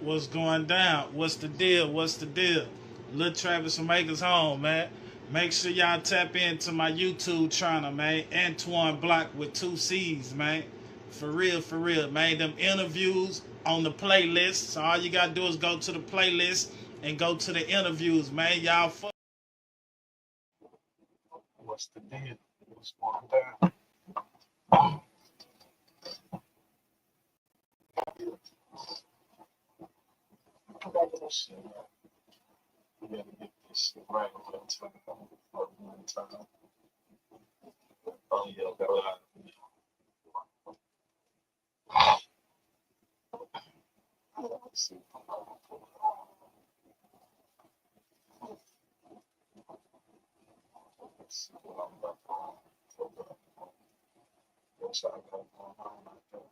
What's going down? What's the deal? What's the deal? Lil Travis from Makers Home, man. Make sure y'all tap into my YouTube channel, man. Antoine Block with 2 C's, man. For real, man. Them interviews on the playlist. So all you gotta do is go to the playlist and go to the interviews, man. Y'all fuck. What's the deal? What's going down? Shit, we gotta get this shit right one time. Oh yeah, God. Let's see. Let's see what I'm about to what's going on right there.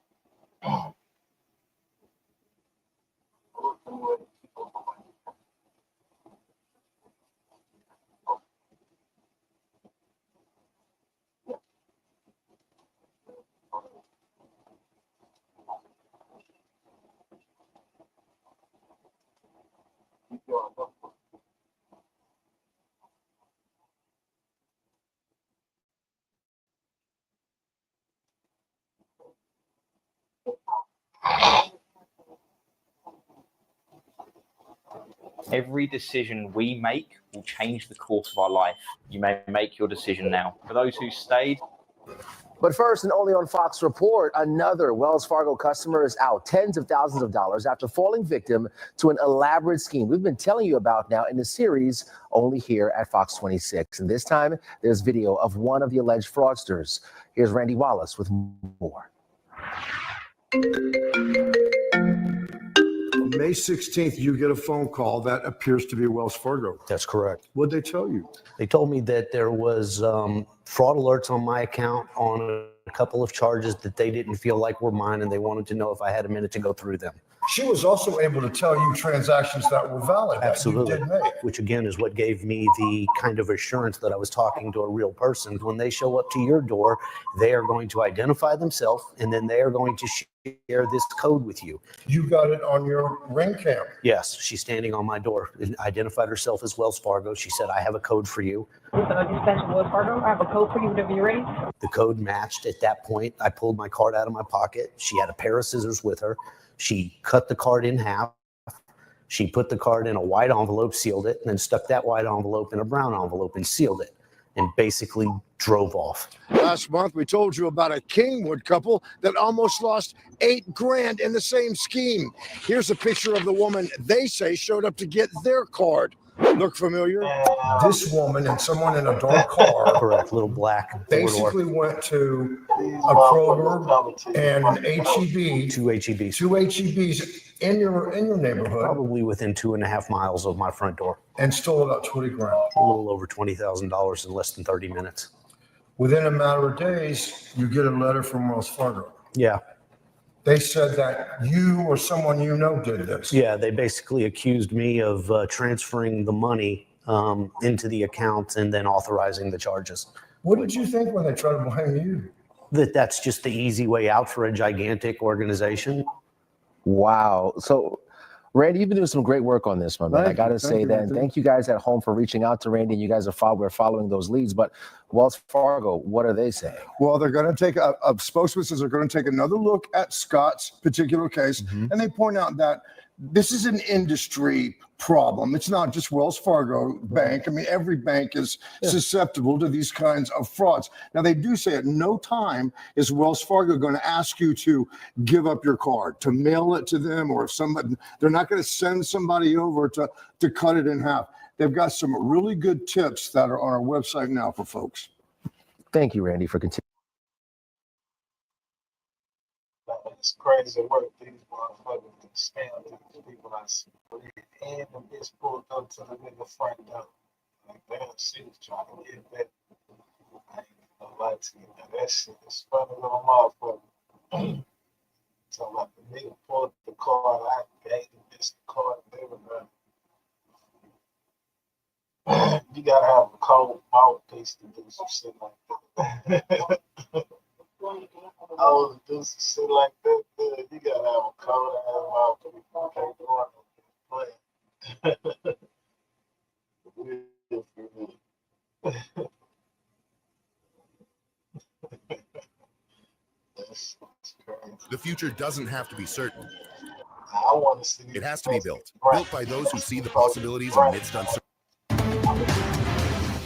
Every decision we make will change the course of our life. You may make your decision now. For those who stayed. But first, and only on Fox Report, another Wells Fargo customer is out tens of thousands of dollars after falling victim to an elaborate scheme we've been telling you about now in the series only here at Fox 26. And this time, there's video of one of the alleged fraudsters. Here's Randy Wallace with more. May 16th, you get a phone call that appears to be Wells Fargo. That's correct. What'd they tell you? They told me that there was fraud alerts on my account on a couple of charges that they didn't feel like were mine, and they wanted to know if I had a minute to go through them. She was also able to tell you transactions that were valid. Absolutely. That you did make. Which again is what gave me the kind of assurance that I was talking to a real person. When they show up to your door, they are going to identify themselves, and then they are going to share this code with you. You got it on your ring cam. Yes, she's standing on my door and identified herself as Wells Fargo. She said, "I have a code for you." Dispatch Wells Fargo. I have a code for you whenever you're ready. The code matched. At that point, I pulled my card out of my pocket. She had a pair of scissors with her. She cut the card in half. She put the card in a white envelope, sealed it, and then stuck that white envelope in a brown envelope and sealed it, and basically drove off. Last month, we told you about a Kingwood couple that almost lost $8 grand in the same scheme. Here's a picture of the woman they say showed up to get their card. Look familiar? This woman and someone in a dark car. Correct, little black. Basically went to a Kroger and an HEB. Two HEBs. Two HEBs in your neighborhood. Probably within 2.5 miles of my front door. And stole about 20 grand. A little over $20,000 in less than 30 minutes. Within a matter of days, you get a letter from Wells Fargo. Yeah. They said that you or someone you know did this. Yeah, they basically accused me of transferring the money into the account and then authorizing the charges. What did you think when they tried to blame you? That's just the easy way out for a gigantic organization. Wow. So, Randy, you've been doing some great work on this, my man. I got to say that. And thank you guys at home for reaching out to Randy. And you guys we're following those leads. But Wells Fargo, what are they saying? Well, they're going to take a spokesman says they're going to take another look at Scott's particular case. And they point out that this is an industry problem. It's not just Wells Fargo Bank. I mean, every bank is susceptible to these kinds of frauds. Now, they do say at no time is Wells Fargo going to ask you to give up your card, to mail it to them, or if somebody, they're not going to send somebody over to cut it in half. They've got some really good tips that are on our website now for folks. Thank you, Randy, for continuing. It's crazy work these motherfuckers can stand these people I see. And the bitch pulled up to the nigga front door. Like, damn, she was trying to get that. I ain't gonna lie to you. Now, that shit is funny little motherfucker. So, like, the nigga pulled the card, I gave the bitch the card, and everything. You gotta have a cold mouthpiece to do some shit like that. I was do some shit like that, dude. You gotta have a cold ass mouthpiece. You can't do it. future doesn't have to be certain. I want to see. It has to be built by those who see the possibilities amidst uncertainty.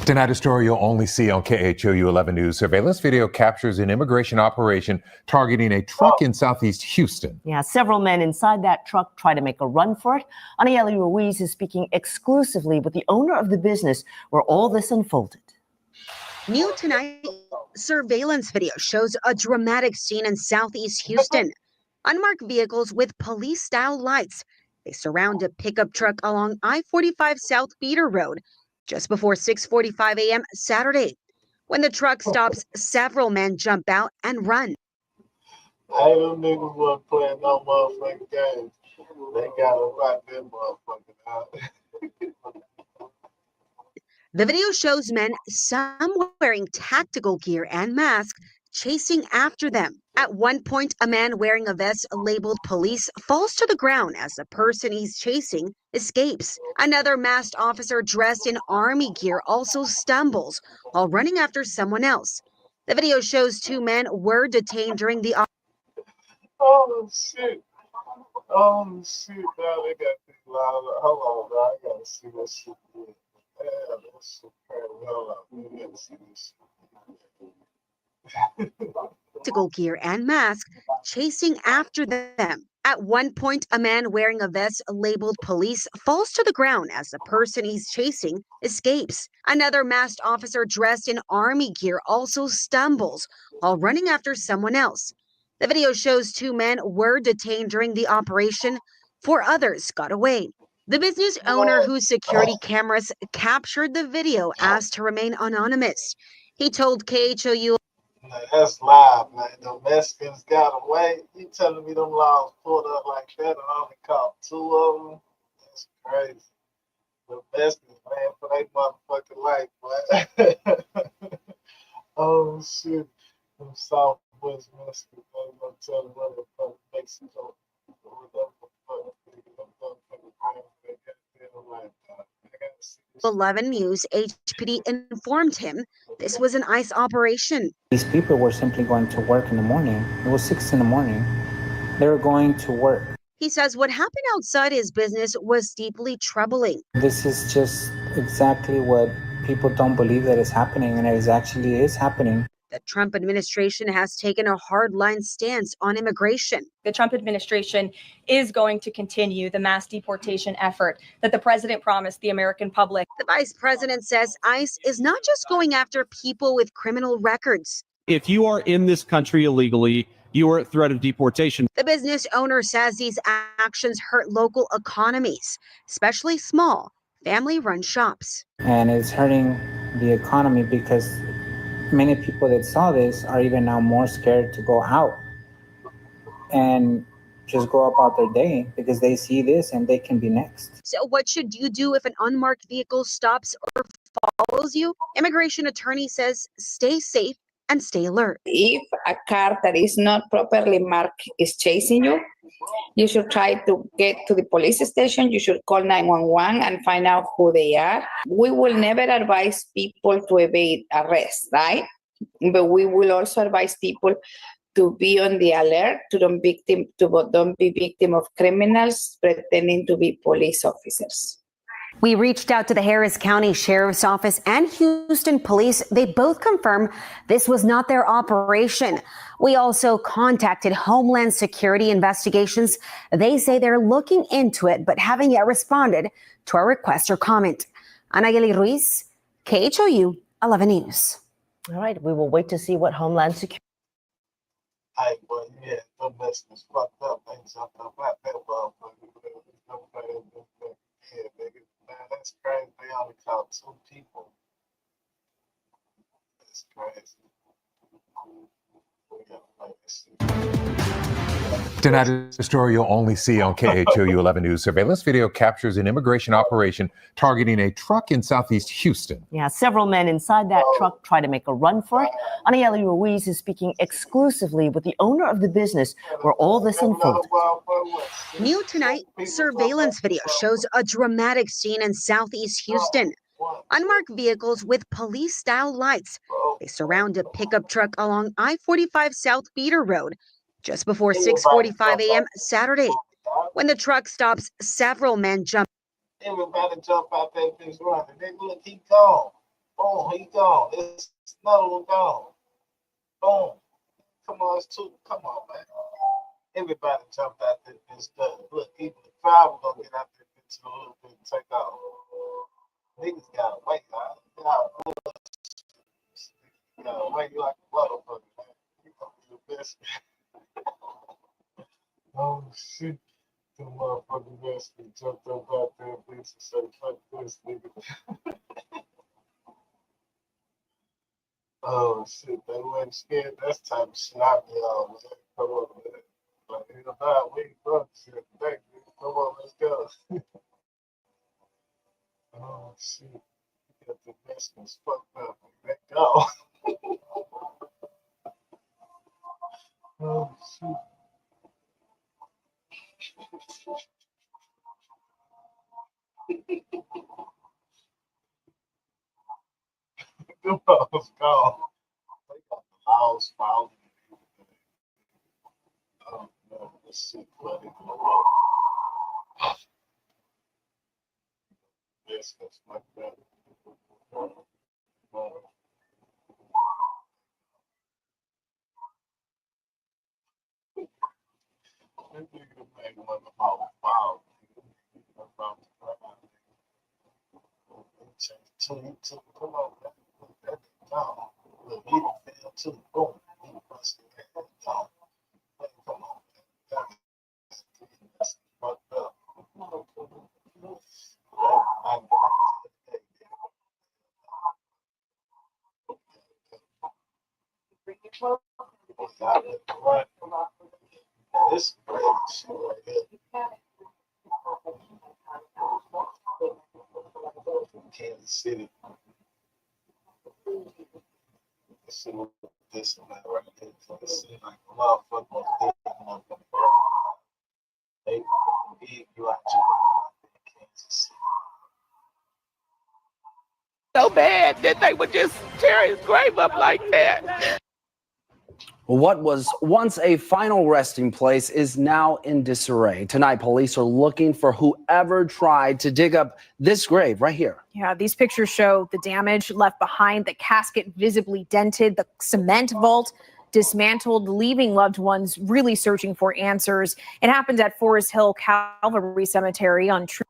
Tonight, a story you'll only see on KHOU 11 News. Surveillance video captures an immigration operation targeting a truck in southeast Houston. Yeah, several men inside that truck try to make a run for it. Anayeli Ruiz is speaking exclusively with the owner of the business where all this unfolded. New tonight, surveillance video shows a dramatic scene in southeast Houston. Unmarked vehicles with police-style lights. They surround a pickup truck along I-45 South Feeder Road just before 6:45 a.m. Saturday. When the truck stops, several men jump out and run. Hey, them niggas wasn't playing no motherfucking games. They gotta rock them motherfucking out. The video shows men, some wearing tactical gear and masks, chasing after them. At one point, a man wearing a vest labeled police falls to the ground as the person he's chasing escapes. Another masked officer dressed in army gear also stumbles while running after someone else. The video shows two men were detained during the Oh shit. Oh shit. Now they got people out of hold on, bro. I gotta see what shit is. Yeah, that's shit crazy. Hold on. We gotta see this shit. tactical gear and mask, chasing after them. At one point, a man wearing a vest labeled police falls to the ground as the person he's chasing escapes. Another masked officer dressed in army gear also stumbles while running after someone else. The video shows two men were detained during the operation. Four others got away. The business owner whose security cameras captured the video asked to remain anonymous. He told KHOU, that's live, man. The Mexicans got away. You telling me them laws pulled up like that and only caught two of them? That's crazy. The Mexicans, man, for their motherfucking life, boy. Oh, shit. Them Southwest Mexicans, they gonna tell them motherfucking Mexico. They got them like that. 11 News HPD informed him this was an ICE operation. These people were simply going to work in the morning. It was 6 in the morning. They were going to work. He says what happened outside his business was deeply troubling. This is just exactly what people don't believe that is happening, and it actually is happening. The Trump administration has taken a hardline stance on immigration. The Trump administration is going to continue the mass deportation effort that the president promised the American public. The vice president says ICE is not just going after people with criminal records. If you are in this country illegally, you are at threat of deportation. The business owner says these actions hurt local economies, especially small, family-run shops. And it's hurting the economy because many people that saw this are even now more scared to go out and just go about their day because they see this and they can be next. So what should you do if an unmarked vehicle stops or follows you? Immigration attorney says stay safe and stay alert. If a car that is not properly marked is chasing you, you should try to get to the police station. You should call 911 and find out who they are. We will never advise people to evade arrest, right? But we will also advise people to be on the alert, to don't be victim of criminals pretending to be police officers. We reached out to the Harris County Sheriff's Office and Houston Police. They both confirm this was not their operation. We also contacted Homeland Security Investigations. They say they're looking into it, but haven't yet responded to our request or comment. Anayeli Ruiz, KHOU 11 News. All right, we will wait to see what Homeland Security. Hey, but yeah, them Mexicans fucked up. They jumped up at that motherfucker. Yeah, nigga. Man, that's crazy. They only caught two people. That's crazy. We gotta play this shit. Tonight, a story you'll only see on KHOU 11 News. Surveillance video captures an immigration operation targeting a truck in southeast Houston. Yeah, several men inside that truck try to make a run for it. Anayeli Ruiz is speaking exclusively with the owner of the business where all this unfolded. New tonight, surveillance video shows a dramatic scene in southeast Houston. Unmarked vehicles with police-style lights. They surround a pickup truck along I-45 South Feeder Road just before 6:45 a.m. Saturday, when the truck stops, several men jump. Everybody jump out that bitch running. They look, he gone. Boom, he gone. There's another one gone. Boom. Come on, it's two. Come on, man. Everybody jumped out that bitch. Look, even the driver gonna get out that bitch in a little bit and take off. Niggas gotta wait, man. You gotta wait like a motherfucker, man. You gonna be the best. Oh, shit. The motherfucking best jumped up out there, bitch, and said, fuck this, nigga. Oh, shit. They wasn't scared. That's the type of shit I be on, man. Come on, man. Like, you know, we ain't fuck shit. Thank you. Come on, let's go. Oh, shit. You got the best ones fucked up. Let go. Oh, shit. Them hoes gone. They got the house found. Oh, no, this shit bloody. This was like that. That nigga made one about wow. About the ground. Come on, man. That nigga gone. Look, he fell too. Boom. He busted that head down. Come on, man. That's fucked up. This is great shit right here. Kansas City. Let's see what this one right here. It seems like a motherfucker was digging up in the ground. They dig you out your Kansas City. So bad that they would just tear his grave up like that. What was once a final resting place is now in disarray. Tonight, police are looking for whoever tried to dig up this grave right here. Yeah, these pictures show the damage left behind, the casket visibly dented, the cement vault dismantled, leaving loved ones really searching for answers. It happened at Forest Hill Calvary Cemetery on True.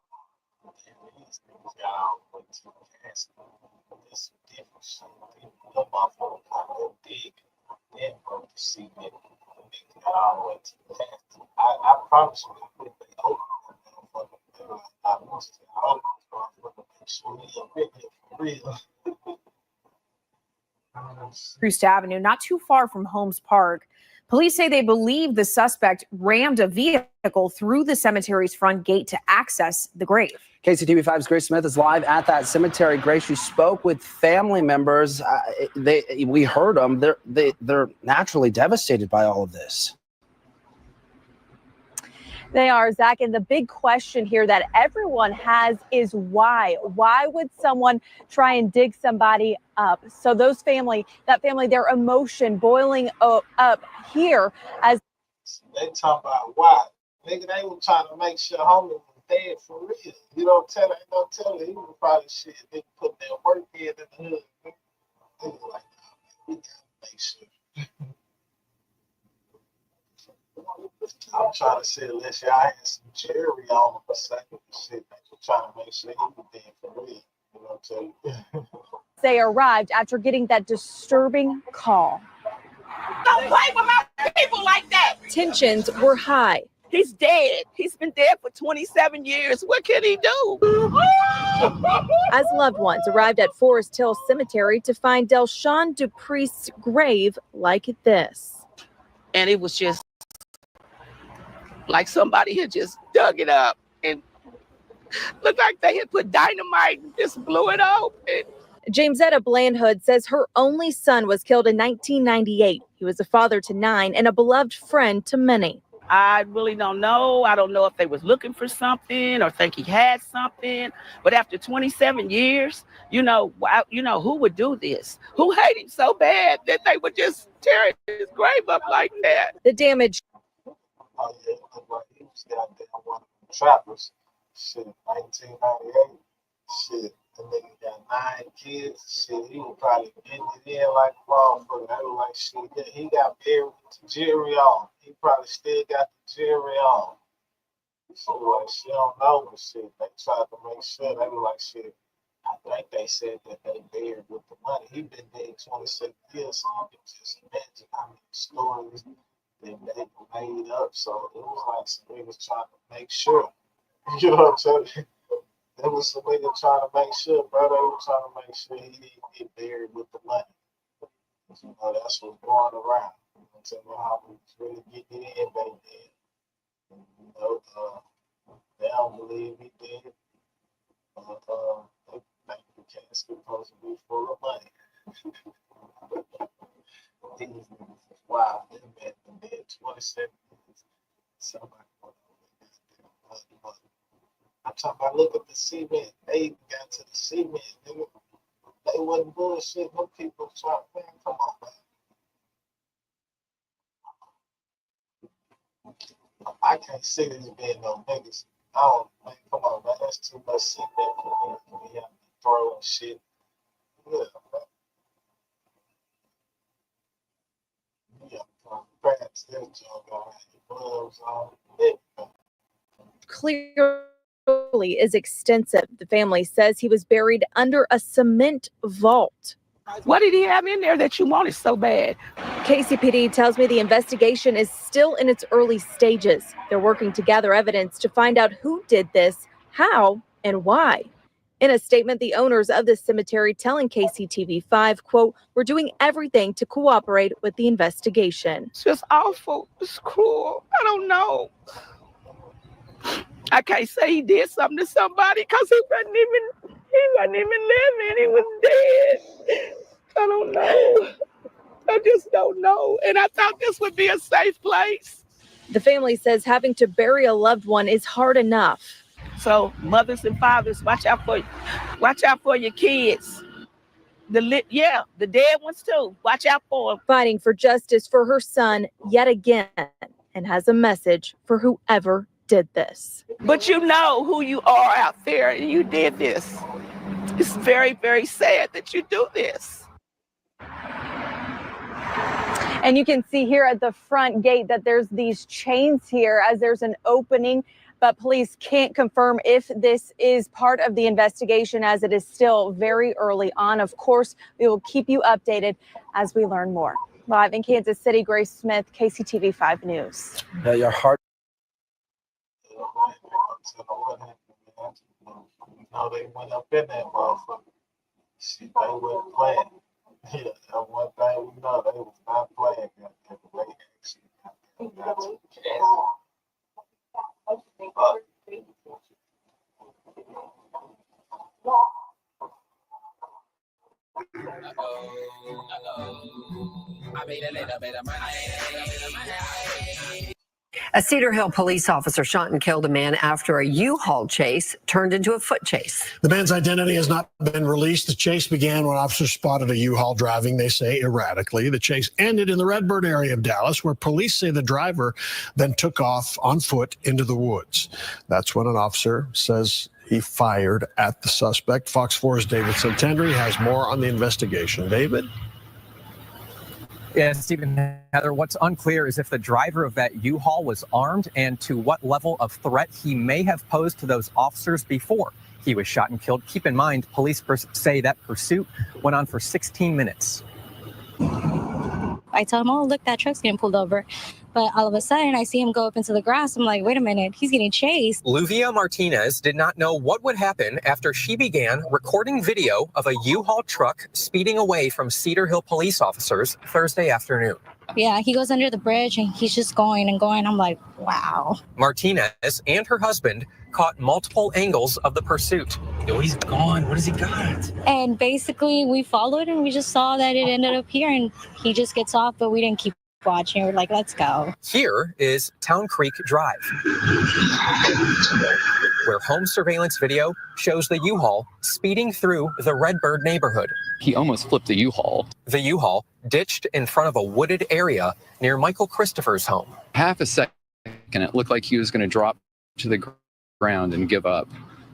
I promise you, if they open that I want to real. Troost Avenue, not too far from Holmes Park. Police say they believe the suspect rammed a vehicle through the cemetery's front gate to access the grave. KCTV5's Grace Smith is live at that cemetery. Grace, you spoke with family members. We heard them. They're naturally devastated by all of this. They are, Zach, and the big question here that everyone has is why? Why would someone try and dig somebody up? So that family, their emotion boiling up here as they talk about why. Nigga, they were trying to make sure homie was dead for real. You don't tell her, don't tell her. He was probably shit. They put their work in the hood. They were like, we gotta make sure. I'm trying to say, unless y'all had some cherry on him for a second, shit, they were trying to make sure he was dead for real. You know what I'm telling you? they arrived after getting that disturbing call. Don't play with my people like that. Tensions were high. He's dead. He's been dead for 27 years. What can he do? As loved ones arrived at Forest Hill Cemetery to find Delshawn Dupree's grave like this. And it was just like somebody had just dug it up and looked like they had put dynamite and just blew it open. Jamesetta Blandhood says her only son was killed in 1998. He was a father to 9 and a beloved friend to many. I really don't know. I don't know if they was looking for something or think he had something. But after 27 years, you know who would do this? Who hate him so bad that they would just tear his grave up like that? The damage Oh yeah, it looked like he was goddamn one of them trappers. Shit, 1998. Shit, the nigga got 9 kids. Shit, he was probably getting it in like a motherfucker. They were like, shit, yeah, he got buried with the jewelry on. He probably still got the jewelry on. So like, she don't know, but shit, they tried to make sure. They were like, shit, I think they said that they buried with the money. He been dead 27 years, so you can just imagine how many stories that they made up. So it was like some niggas trying to make sure. You know what I'm saying? There was some niggas trying to make sure, bro. They were trying to make sure he didn't get buried with the money. You know, that's what's going around. You know, tell me how we was really getting it in back then. You know, they don't believe he did. They think the casket supposed to be full of money. These niggas is wild. They been dead 27 years. Somebody I'm talking about, look at the cement. They even got to the cement. They wasn't bullshit. No people trying, man, come on, man. I can't see this being no niggas. I don't, man, come on, man. That's too much cement for me to be throwing shit. Yeah, man. Yeah, perhaps this joke on gloves on. Clearly is extensive. The family says he was buried under a cement vault. What did he have in there that you wanted so bad? KCPD tells me the investigation is still in its early stages. They're working to gather evidence to find out who did this, how, and why. In a statement, the owners of the cemetery telling KCTV5, quote, "We're doing everything to cooperate with the investigation." It's just awful. It's cruel. I don't know. I can't say he did something to somebody because he wasn't even living. He was dead. I don't know. I just don't know. And I thought this would be a safe place. The family says having to bury a loved one is hard enough. So mothers and fathers, watch out for your kids. The dead ones too. Watch out for them. Fighting for justice for her son yet again, and has a message for whoever did this. But you know who you are out there, and you did this. It's very, very sad that you do this. And you can see here at the front gate that there's these chains here as there's an opening, but police can't confirm if this is part of the investigation as it is still very early on. Of course, we will keep you updated as we learn more. Live in Kansas City, Grace Smith, KCTV5 News. Your heart. No, they went up in that motherfucker. Shit, they wasn't playing. Yeah, that one thing we know, they was not playing. They actually got to. A Cedar Hill police officer shot and killed a man after a U-Haul chase turned into a foot chase. The man's identity has not been released. The chase began when officers spotted a U-Haul driving, they say, erratically. The chase ended in the Redbird area of Dallas, where police say the driver then took off on foot into the woods. That's when an officer says he fired at the suspect. Fox 4's David Santandri has more on the investigation. David? Yeah, Stephen, Heather, what's unclear is if the driver of that U-Haul was armed and to what level of threat he may have posed to those officers before he was shot and killed. Keep in mind, police say that pursuit went on for 16 minutes. I tell him, oh, look, that truck's getting pulled over. But all of a sudden, I see him go up into the grass. I'm like, wait a minute, he's getting chased. Luvia Martinez did not know what would happen after she began recording video of a U-Haul truck speeding away from Cedar Hill police officers Thursday afternoon. Yeah, he goes under the bridge and he's just going and going. I'm like, wow. Martinez and her husband caught multiple angles of the pursuit. Oh, he's gone. What has he got? And basically, we followed and we just saw that it ended up here and he just gets off, but we didn't keep watching. We're like, let's go. Here is Town Creek Drive, where home surveillance video shows the U-Haul speeding through the Redbird neighborhood. He almost flipped the U-Haul. The U-Haul ditched in front of a wooded area near Michael Christopher's home. Half a second and it looked like he was going to drop to the ground and give up.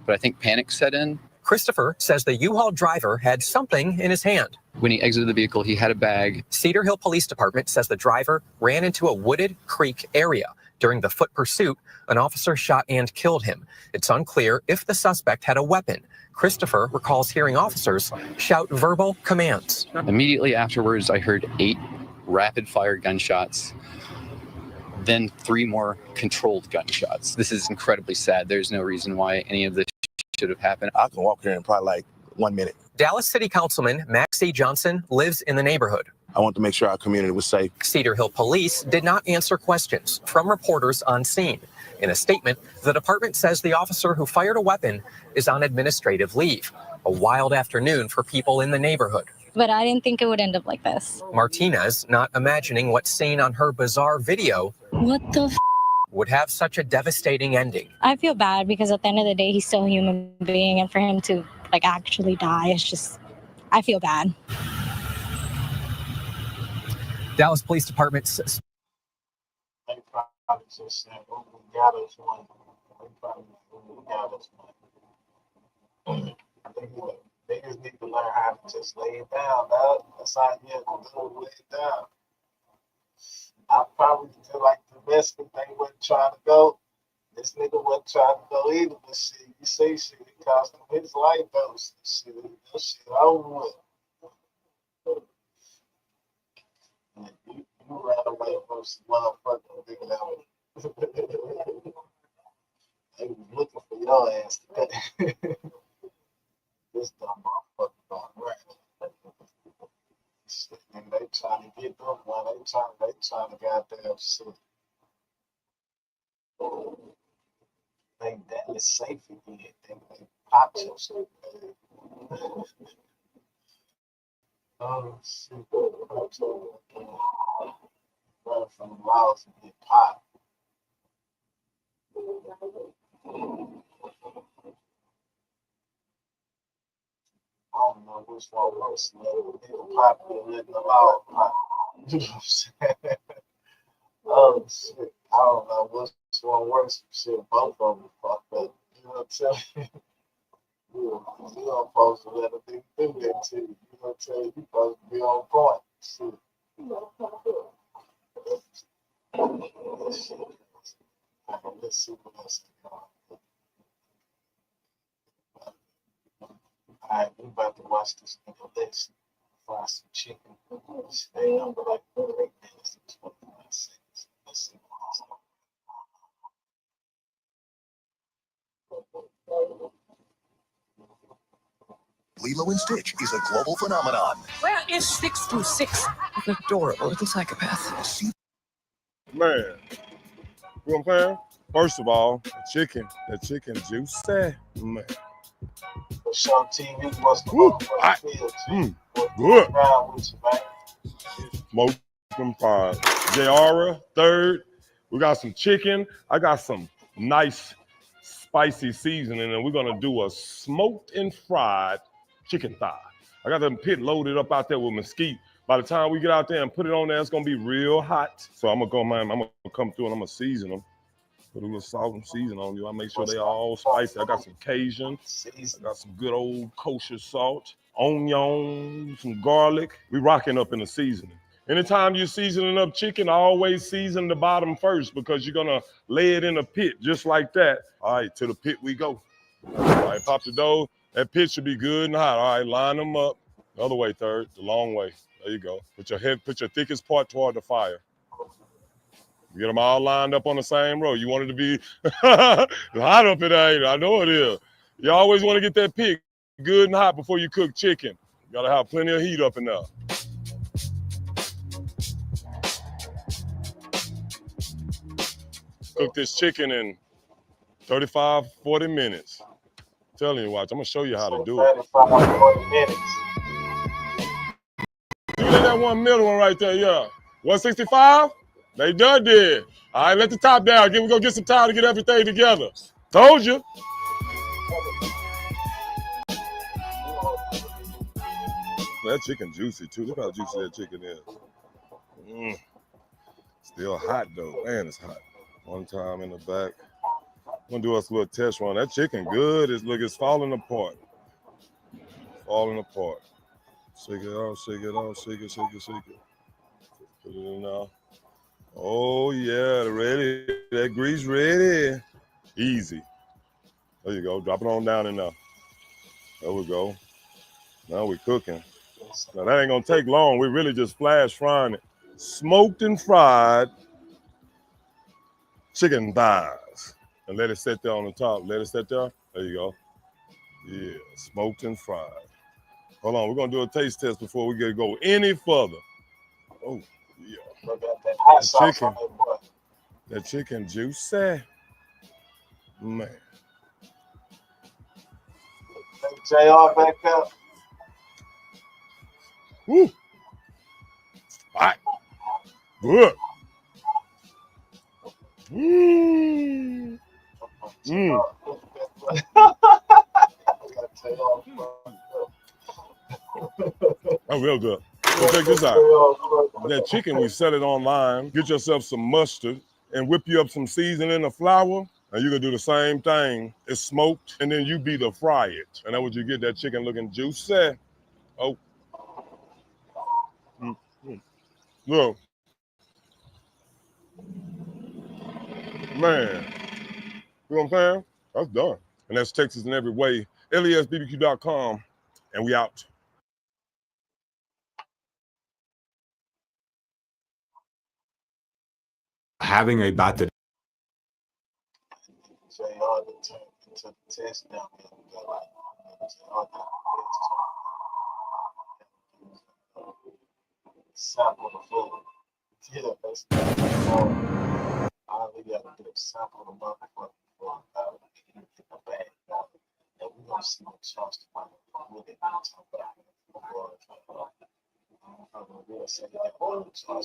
But I think panic set in. Christopher says the U-Haul driver had something in his hand. When he exited the vehicle, he had a bag. Cedar Hill Police Department says the driver ran into a wooded creek area. During the foot pursuit, an officer shot and killed him. It's unclear if the suspect had a weapon. Christopher recalls hearing officers shout verbal commands. Immediately afterwards, I heard 8 rapid-fire gunshots, then 3 more controlled gunshots. This is incredibly sad. There's no reason why any of this should have happened. I can walk there in probably like 1 minute. Dallas City Councilman Max C. Johnson lives in the neighborhood. I want to make sure our community was safe. Cedar Hill Police did not answer questions from reporters on scene. In a statement, the department says the officer who fired a weapon is on administrative leave. A wild afternoon for people in the neighborhood. But I didn't think it would end up like this. Martinez, not imagining what's seen on her bizarre video, What the would have such a devastating ending. I feel bad because at the end of the day, he's still a human being, and for him to actually die, it's just, I feel bad. Dallas Police Department says. They probably just said, "Oh, we got us one." They probably got us one. They just need to learn how to just lay it down, dog. That's how you have to do it, lay it down. I probably feel like the best thing they wasn't trying to go. This nigga wasn't trying to go either, but shit, you say shit, it cost him his life, though. Shit, that shit over with. You ran away from some motherfucking nigga that was. They was looking for your ass today. This dumb motherfucker going right. Shit, and they trying to get them one. They trying to goddamn shit. They that is safe again. They pop your shit. Oh shit. Run from the walls and get popped. I don't know which one worse. Nigga pop you letting the law pop. You know what I'm saying? Oh shit. I don't know which one worse. Shit, both of them fucked up. You know what I'm saying? You don't supposed to let a nigga do that to you. You know what I'm saying? You supposed to be on point. Shit. Let's see what else is going on. Alright, we about to watch this nigga list. Fry some chicken. Stay number like 3 minutes and 29 seconds. Let's see what's on. Lilo and Stitch is a global phenomenon. Where is 626? An adorable little psychopath. Man, you know what I'm saying? First of all, that chicken juicy, man. Show TV what's going on. Good. Smoke them fries. Jayara, third. We got some chicken. I got some nice spicy seasoning, and we're gonna do a smoked and fried chicken thigh. I got them pit loaded up out there with mesquite. By the time we get out there and put it on there, it's gonna be real hot. So I'm gonna come through and I'm gonna season them. Put a little salt and season on you. I make sure they all spicy. I got some Cajun. I got some good old kosher salt, onion, some garlic. We rocking up in the seasoning. Anytime you're seasoning up chicken, always season the bottom first because you're gonna lay it in a pit just like that. All right, to the pit we go. All right, pop the dough. That pit should be good and hot. All right, line them up. The other way, third, the long way. There you go. Put your thickest part toward the fire. Get them all lined up on the same row. You want it to be hot up in there. I know it is. You always want to get that pig good and hot before you cook chicken. You gotta have plenty of heat up in there. Cook this chicken in 35, 40 minutes. I'm telling you, watch. I'm gonna show you how to do it. 35, 40 minutes. You get that one middle one right there, yeah. 165? They done did. All right, let the top down. We go get some time to get everything together. Told you. That chicken juicy too. Look how juicy that chicken is. Still hot though. Man, it's hot. One time in the back. I'm gonna do us a little test run. That chicken good. It's falling apart. Falling apart. Shake it out, shake it out, shake it, shake it, shake it. Put it in now. Oh yeah, ready. That grease ready. Easy. There you go. Drop it on down in there. There we go. Now we're cooking. Now that ain't gonna take long. We really just flash frying it. Smoked and fried chicken thighs. And let it sit there on the top. Let it sit there. There you go. Yeah, smoked and fried. Hold on, we're gonna do a taste test before we get to go any further. Oh, yeah. That chicken juicy. Man. JR back up. Woo. All right. Good. Mm. Mm. Oh, real good. So check this out. That chicken, we set it online. Get yourself some mustard and whip you up some seasoning and flour. And you can do the same thing. It's smoked, and then you be the fry it. And that's what you get, that chicken looking juicy. Oh. Mm-hmm. Look. Man. You know what I'm saying? That's done. And that's Texas in every way. LESBBQ.com. And we out. Having a bad day. JR to the test down there. We got like sample the food. Yeah, that's all we got to do is sample the motherfucking food out of the bag. And we're going to see what Charleston might with it. We'll say that Charleston might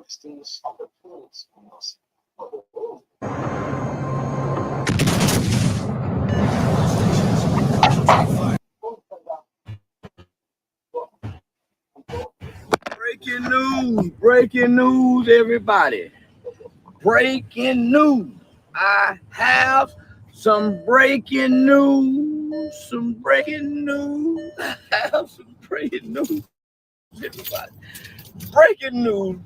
still solid foods. Breaking news, everybody. Breaking news. I have some breaking news. I have some breaking news, everybody. Breaking news,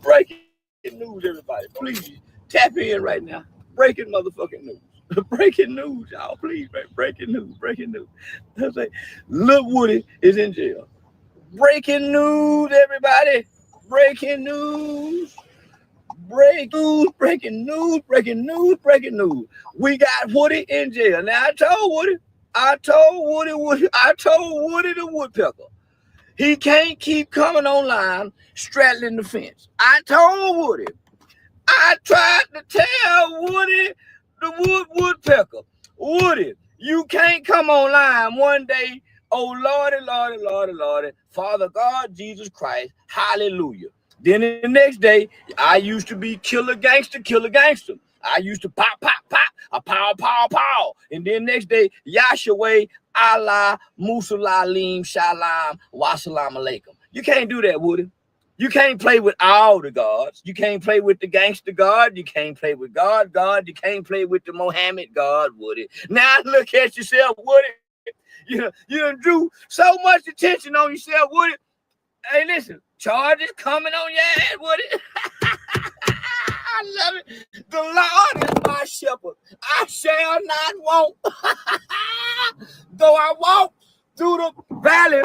everybody. Please tap in right now. Breaking motherfucking news. Breaking news, y'all. Please, man. Breaking news. I say, Lil Woody is in jail. Breaking news, everybody. Breaking news. Breaking news. We got Woody in jail. Now I told Woody the woodpecker. He can't keep coming online straddling the fence. I told Woody. I tried to tell Woody the woodpecker. Woody, you can't come online one day. Oh, Lordy, Father God, Jesus Christ, hallelujah. Then the next day, I used to be killer gangster. I used to pop, a pow. And then next day, Yahshua, Allah, Musalalim, Shalom, Wassalam Alaikum. You can't do that, Woody. You can't play with all the gods. You can't play with the gangster God. You can't play with God. You can't play with the Mohammed God, Woody. Now look at yourself, Woody. You done drew so much attention on yourself, Woody. Hey, listen, charges coming on your ass, Woody. I love it. The Lord is my shepherd. I shall not want. Though I walk through the valley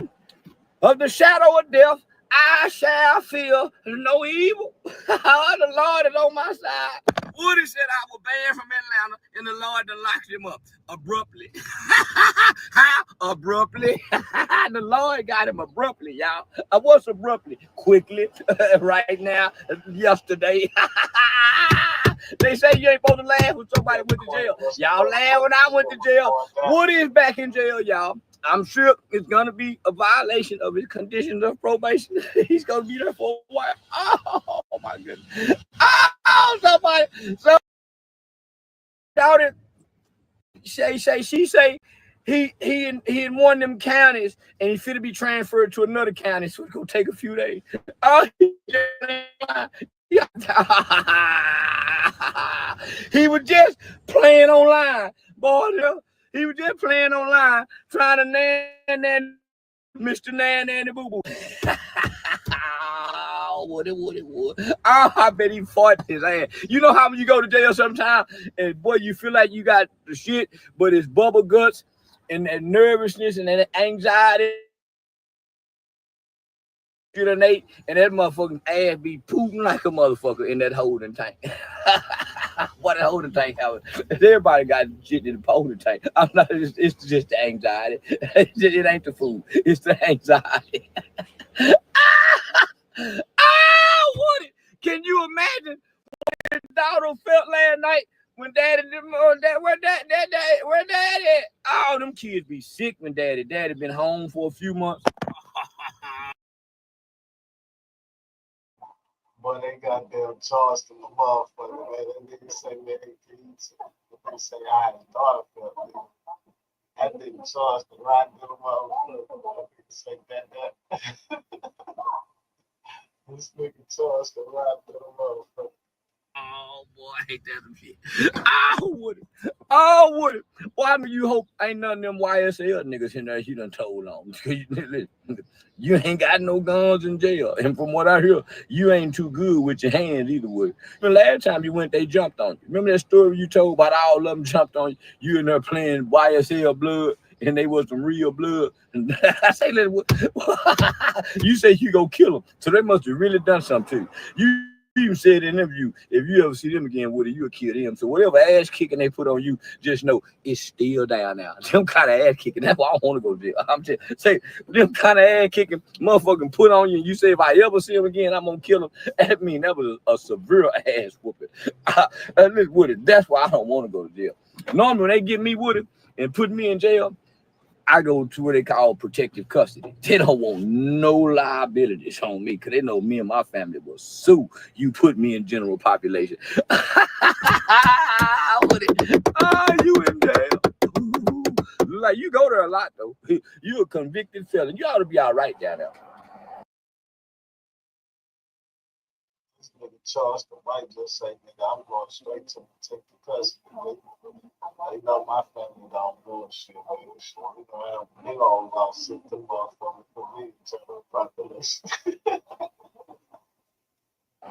of the shadow of death, I shall fear no evil. The Lord is on my side. Woody said I was banned from Atlanta, and the Lord done locked him up abruptly. How abruptly? The Lord got him abruptly, y'all. What's abruptly? Quickly, right now, yesterday. They say you ain't supposed to laugh when somebody went to jail. Y'all laugh when I went to jail. Woody is back in jail, y'all. I'm sure it's going to be a violation of his conditions of probation. He's going to be there for a while. Oh, my goodness. Oh, somebody. So, she say he in one of them counties and he's fit to be transferred to another county, so it's going to take a few days. Oh, yeah. He was just playing online, boy. He was just playing online, trying to nan that Mr. Nan Nanny Boo Boo. Oh, what it. Oh, I bet he fought his ass. You know how when you go to jail sometimes, and boy, you feel like you got the shit, but it's bubble guts and that nervousness and that anxiety. And that motherfucking ass be pooping like a motherfucker in that holding tank. What a holding tank out. Everybody got shit in the holding tank. I'm not. It's just the anxiety. It ain't the food. It's the anxiety. What? Can you imagine what his daughter felt last night when daddy where daddy at? All them kids be sick when daddy been home for a few months. Boy, they got them Charleston, the motherfucker, man. That nigga say, man, they say, I had a daughter felt, nigga. That nigga Charleston right to the motherfucker. That nigga say that. This nigga Charleston right to the motherfucker. Oh boy, I hate that some shit. Would it? Why do you hope ain't none of them YSL niggas in there you done told on? You ain't got no guns in jail. And from what I hear, you ain't too good with your hands either, Wood. The last time you went, they jumped on you. Remember that story you told about all of them jumped on you? You in there playing YSL blood, and they was some real blood. And I say, you say you go kill them. So they must have really done something to you. You even said in an interview, if you ever see them again, Woody, you'll kill them. So whatever ass kicking they put on you, just know it's still down now. Them kind of ass kicking, that's why I don't want to go to jail. I'm just saying, them kind of ass kicking motherfucking put on you, and you say, if I ever see him again, I'm going to kill him. That mean that was a severe ass whooping. Woody, that's why I don't want to go to jail. Normally, when they get me, Woody, and put me in jail, I go to what they call protective custody. They don't want no liabilities on me because they know me and my family will sue. You put me in general population. You in jail. Like, you go there a lot, though. You a convicted felon. You ought to be all right down there. This nigga Charleston might just say, nigga, I'm going straight to protective custody. They know my family don't bullshit, man. We don't have big old lawsuit to motherfuckers for me to the population.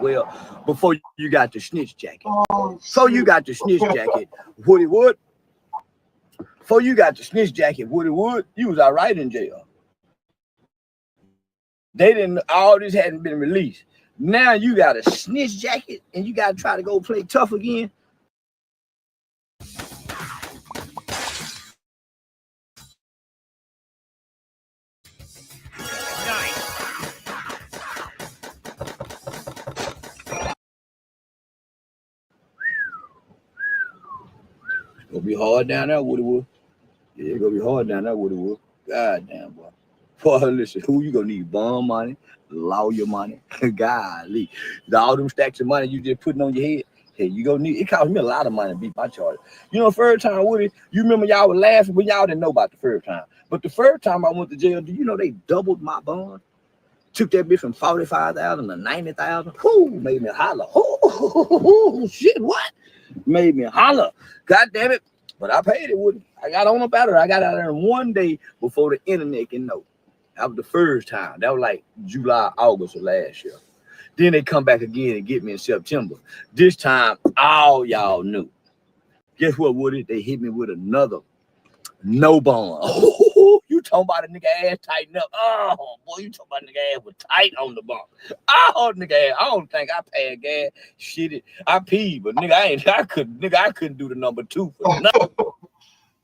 Well, before you got the snitch jacket. Before you got the snitch jacket, Woody Wood. Before you got the snitch jacket, Woody Wood, you was all right in jail. They didn't, all this hadn't been released. Now you got a snitch jacket and you got to try to go play tough again. Gonna be hard down there, Woody Wood. Yeah, it's gonna be hard down there, Woody Wood. God damn, boy. Boy, listen, who you gonna need? Bond money, lawyer money. Golly. All them stacks of money you just putting on your head. Hey, you gonna need it. Cost me a lot of money to beat my charge. You know, first time, Woody, you remember y'all were laughing, but y'all didn't know about the first time. But the first time I went to jail, do you know they doubled my bond? Took that bitch from 45,000 to 90,000. Whoo, made me holler. Oh, shit, what? Made me holler. God damn it. But I paid it, Woody. I got on about it. I got out there in one day before the internet can know. That was the first time. That was like July, August of last year. Then they come back again and get me in September. This time, all y'all knew. Guess what, Woody? They hit me with another no bond. Oh, you talking about a nigga ass tighten up. Oh, boy, you talking about a nigga ass was tight on the bump. Oh, nigga ass, I don't think I paid gas. Shit, I peed, but nigga, I couldn't do the number 2 for nothing.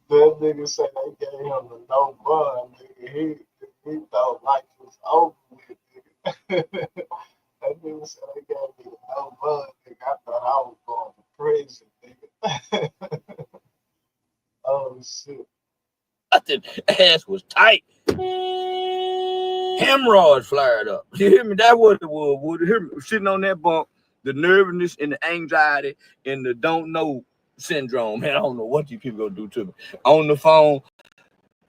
That nigga said they gave him the no bond, nigga. He thought life was over with, nigga. That nigga said they gave me the no bond, nigga. I thought I was going to prison, nigga. Oh, shit. Nothing. Ass was tight. Hemorrhoids flared up. You hear me? That was the word. Would you hear me? Sitting on that bunk, the nervousness and the anxiety and the don't know syndrome. Man, I don't know what you people gonna do to me. On the phone,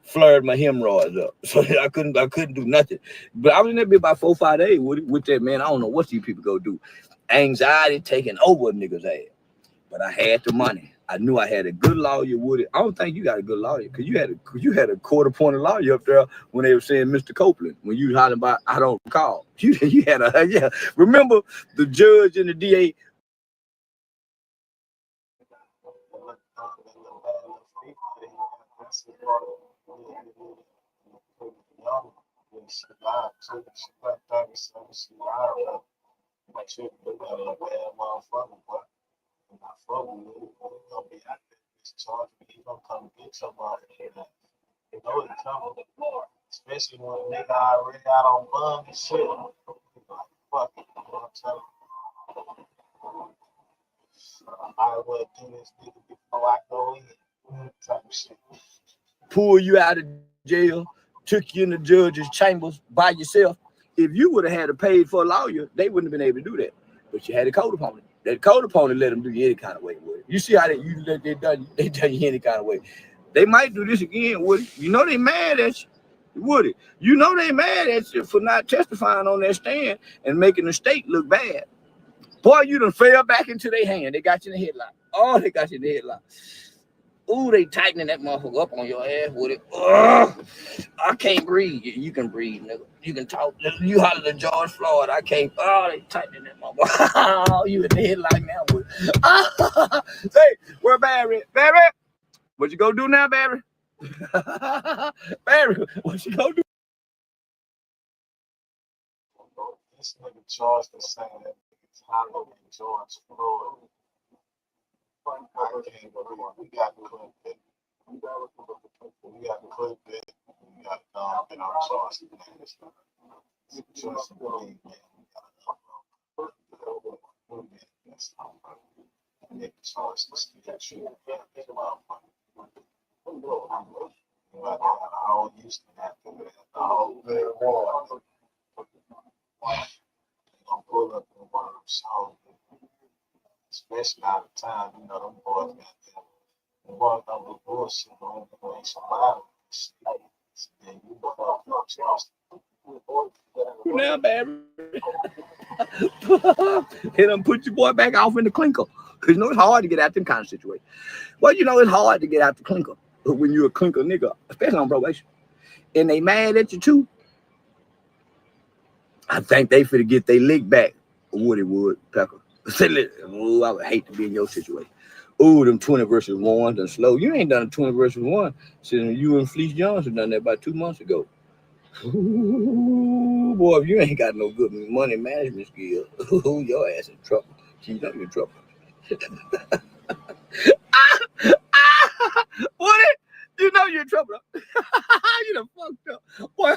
flared my hemorrhoids up. So I couldn't do nothing. But I was in that bit about 4 or 5 days with that, man. I don't know what you people gonna do. Anxiety taking over a nigga's ass. but I had the money. I knew I had a good lawyer with it. I don't think you got a good lawyer because you had a court-appointed lawyer up there when they were saying Mr. Copeland, when you hollering about I don't call. You had a yeah. Remember the judge and the DA. Especially when a nigga already out on bond and shit. Fuck it, you know what I'm telling you? I will do this nigga before I go in. Type of shit. Pull you out of jail, took you in the judge's chambers by yourself. If you would have had to pay for a lawyer, they wouldn't have been able to do that. But you had a code opponent. That code opponent let them do you any kind of way with it. You see how they done you any kind of way. They might do this again, would it? You know they mad at you, would it? You know they mad at you for not testifying on that stand and making the state look bad. Boy, you done fell back into their hand. They got you in the headlock. Oh, they got you in the headlock. Ooh, they tightening that motherfucker up on your ass with it. Ugh, I can't breathe. You can breathe, nigga. You can talk. You holler to George Floyd. I can't. Oh, they tightening that motherfucker. Oh, you in the headlock now with it. Say, where Barry? Barry? What you gonna do now, Barry? Barry, what you gonna do? This nigga Charleston saying that it's hollow in George Floyd. I can't believe we got to clip it. We got to clip it. We got to get on Charleston. Charleston, man. Nigga Charleston still treating that all used to that. The whole big war. I'm pull up in one of them songs. Especially out of time, you know, them boys got the bullshit on the way survival. Then you fuck up Charleston. Now, Barry. Hit them, put your boy back off in the clinker. Because you know it's hard to get out them kind of situations. Well, you know it's hard to get out the clinker when you're a clinker nigga, especially on probation. And they mad at you too. I think they finna get their lick back. Woody Woodpecker. Oh, I would hate to be in your situation. Oh, them 20 versus 1, done slow. You ain't done a 20 versus 1 since you and Fleece Johnson done that about 2 months ago. Ooh, boy, if you ain't got no good money management skills, your ass in trouble. You know you're in trouble. Woody, you know you're in trouble. You done fucked up. Boy,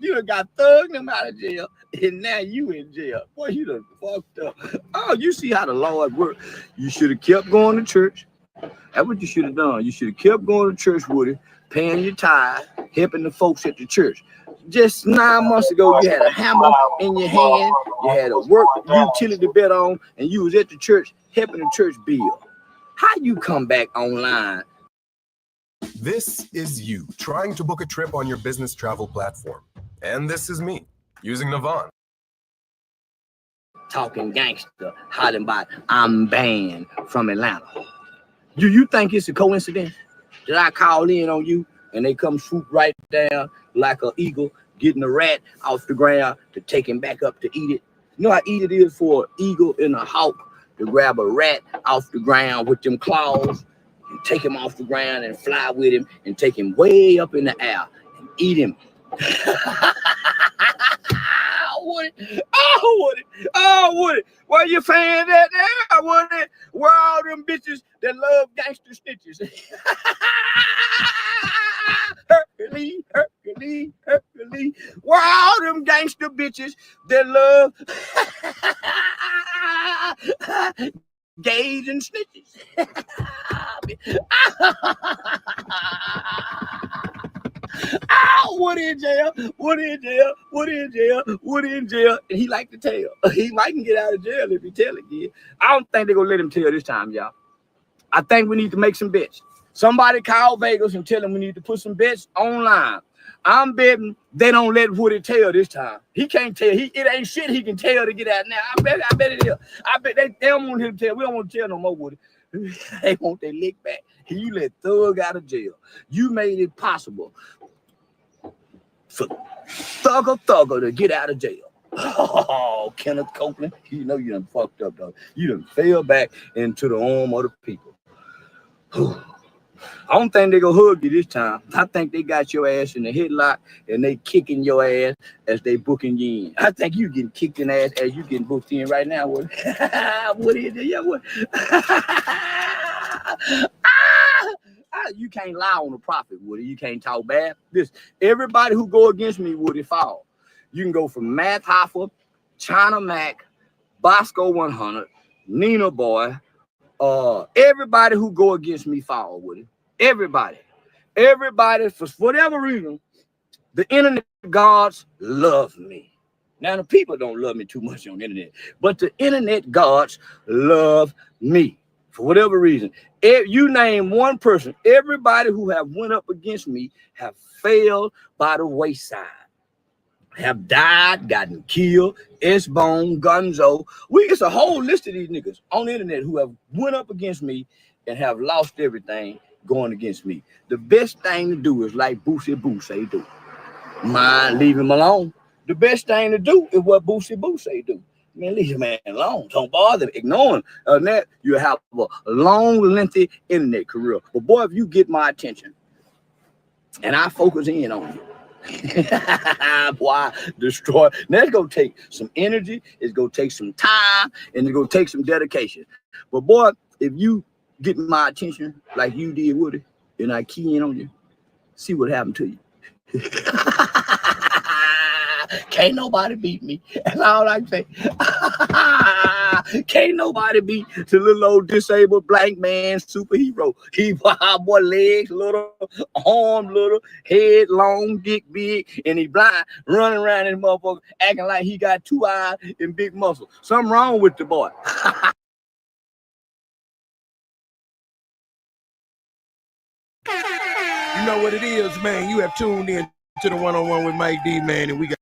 you done got thugged them out of jail, and now you in jail. Boy, you done fucked up. Oh, you see how the Lord works. You should have kept going to church. That's what you should have done. You should have kept going to church, Woody, paying your tithe, helping the folks at the church. Just 9 months ago, you had a hammer in your hand, you had a work utility belt on, and you was at the church helping the church build. How you come back online? This is you trying to book a trip on your business travel platform. And this is me using Navan. Talking gangster, hiding by I'm banned from Atlanta. Do you think it's a coincidence that I call in on you and they come swoop right down like an eagle, getting a rat off the ground to take him back up to eat it? You know how easy it is for an eagle and a hawk to grab a rat off the ground with them claws and take him off the ground and fly with him and take him way up in the air and eat him. Woody. Oh, Woody. Where you fan that there, Woody? Where all them bitches that love gangster stitches? Hercules. Where all them gangster bitches that love gays and snitches? Woody in jail. And he like to tell. He might can get out of jail if he tell again. I don't think they're gonna let him tell this time, y'all. I think we need to make some bets. Somebody call Vegas and tell them we need to put some bets online. I'm betting they don't let Woody tell this time. He can't tell. It ain't shit he can tell to get out now. I bet it is. I bet they don't want him to tell. We don't want to tell no more, Woody. They want their lick back. You let Thug out of jail. You made it possible for Thugger to get out of jail. Oh, Kenneth Copeland, you know you done fucked up, though. You done fell back into the arm of the people. I don't think they gonna hug you this time. I think they got your ass in the headlock and they kicking your ass as they booking you in. I think you getting kicked in the ass as you getting booked in right now. What is it? Yeah, what? You can't lie on the prophet, Woody. You can't talk bad. This everybody who go against me, Woody, fall. You can go from Matt Hoffa, China Mac, Bosco 100, Nina Boy. Everybody who go against me fall, Woody. Everybody, for whatever reason, the internet gods love me. Now the people don't love me too much on the internet, but the internet gods love me for whatever reason. If you name one person, everybody who have went up against me have failed by the wayside, have died, gotten killed. S-Bone, Gunzo. It's a whole list of these niggas on the internet who have went up against me and have lost everything going against me. The best thing to do is like Boosie say do. Mind, leave him alone. The best thing to do is what Boosie say do. Man, leave your man alone. Don't bother ignoring that. You have a long, lengthy internet career. But boy, if you get my attention and I focus in on you, boy, destroy. Now it's gonna take some energy, it's gonna take some time, and it's gonna take some dedication. But boy, if you get my attention like you did, Woody, and I key in on you, see what happened to you. Can't nobody beat me. That's all I can say. Can't nobody beat the little old disabled black man superhero. He boy legs little, arm little, head long, dick big, and he blind, running around this motherfucker acting like he got 2 eyes and big muscle. Something wrong with the boy. You know what it is, man. You have tuned in to the one-on-one with Mike D, man, and we got.